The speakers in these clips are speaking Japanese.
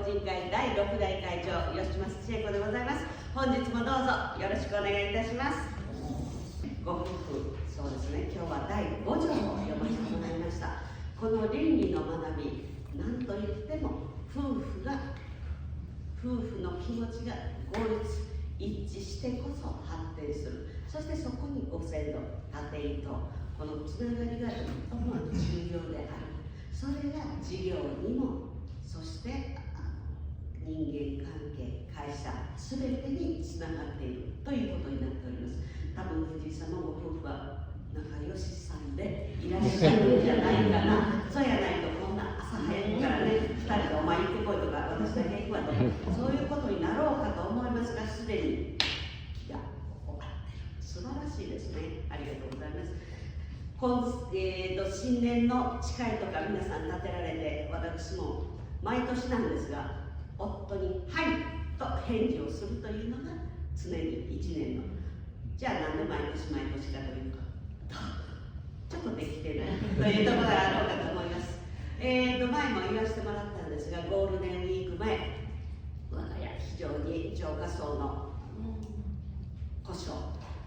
人会第6代会長吉松千恵子でございます。本日もどうぞよろしくお願いいたします。ご夫婦、そうですね、今日は第5条を読ませてもらいました。この倫理の学び、何と言っても夫婦の気持ちが合一致してこそ発展する。そしてそこにご先祖、縦糸、このつながりがとも重要である。それが事業にも、そして人間関係、会社、すべてにつながっているということになっております。多分藤井様ご夫婦は仲良しさんでいらっしゃるんじゃないかな。そうやないとこんな朝早くからね、2人でお前行ってこいとか、私だけ行くわとか、そういうことになろうかと思いますが、すでに気が終わっている。素晴らしいですね。ありがとうございます。新年の誓いとか皆さん立てられて、私も毎年なんですが、夫に「はい」と返事をするというのが常に1年の。じゃあなんで毎年毎年かというと、ちょっとできてないというところがあろうかと思います。前も言わせてもらったんですが、ゴールデンウィーク前、我が家非常に浄化層の故障、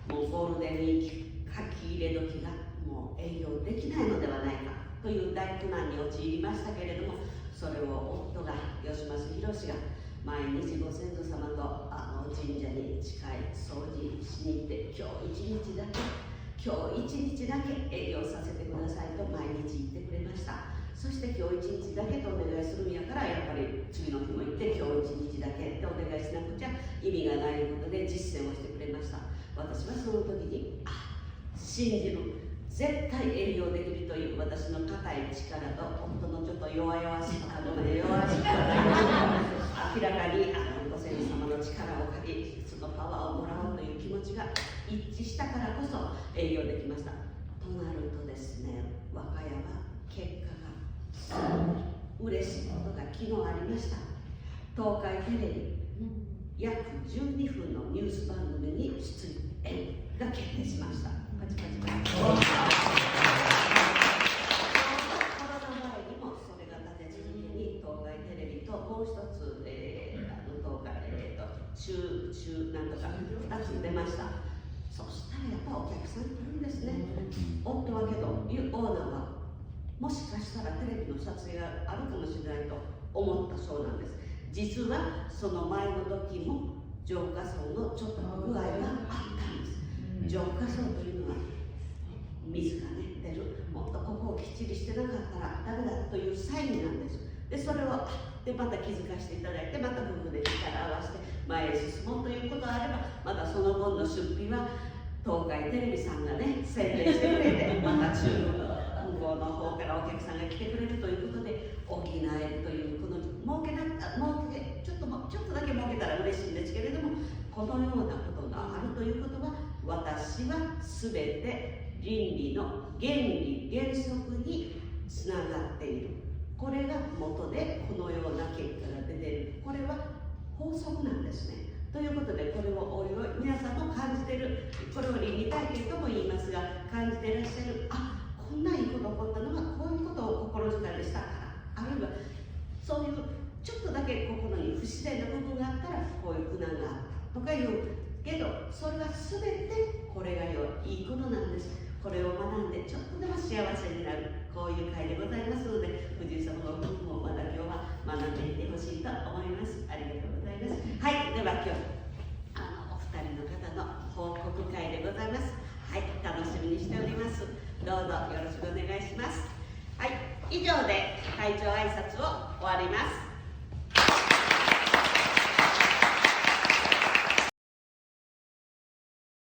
もうゴールデンウィーク書き入れ時がもう営業できないのではないかという大苦難に陥りましたけれども、それを夫が吉松博が毎日ご先祖様と神社に近い掃除しに行って、今日一日だけ営業させてくださいと毎日言ってくれました。そして今日一日だけとお願いするんやから、やっぱり次の日も行って今日一日だけってお願いしなくちゃ意味がないことで実践をしてくれました。私はその時に信じる、絶対営業できるという私の固い力と夫のちょっと弱々しさが明らかにご先祖様の力を借り、そのパワーをもらおうという気持ちが一致したからこそ営業できました。となるとですね、和歌山結果が嬉しいことが昨日ありました。東海テレビ約12分のニュース番組に出演が決定しました。パチパチパチ。コロナ前にもそれが立て続けに東海テレビともう一つ、東海中なんとか2つ出ました。そしたらやっぱお客さん来るんですね。夫はけどオーナーはもしかしたらテレビの撮影があるかもしれないと思ったそうなんです。実はその前の時も浄化層のちょっと具合があったんです。浄化層というのは水がね出る、もっとここをきっちりしてなかったらダメだというサインなんです。でそれをでまた気づかせていただいて、また夫婦で力を合わせて前へ進もうということがあれば、またその分の出費は東海テレビさんがね宣伝してくれて、また中国向こうの方からお客さんが来てくれるということで補えるという、このちょっとだけ儲けたら嬉しいんですけれども、このようなことがあるということは、私は全て倫理の原理原則につながっている。これが元でこのような結果が出ている。これは法則なんですね。ということで、これをおいおい皆さんも感じている、これを倫理体験とも言いますが、感じていらっしゃる、こんないいこと起こったのはこういうことを心遣いでしたから、あるいはそういうちょっとだけ心に不自然な部分があったらこういう苦難があったとか言うけど、それは全てこれがいいことなんです。これを学んでちょっとでも幸せになる、こういう会でございますので、藤井様の夫婦もまだ今日は学んでいってほしいと思います。ありがとうございます。はい、では今日お二人の方の報告会でございます。はい、楽しみにしております。どうぞよろしくお願いします。はい、以上で会長挨拶を終わります。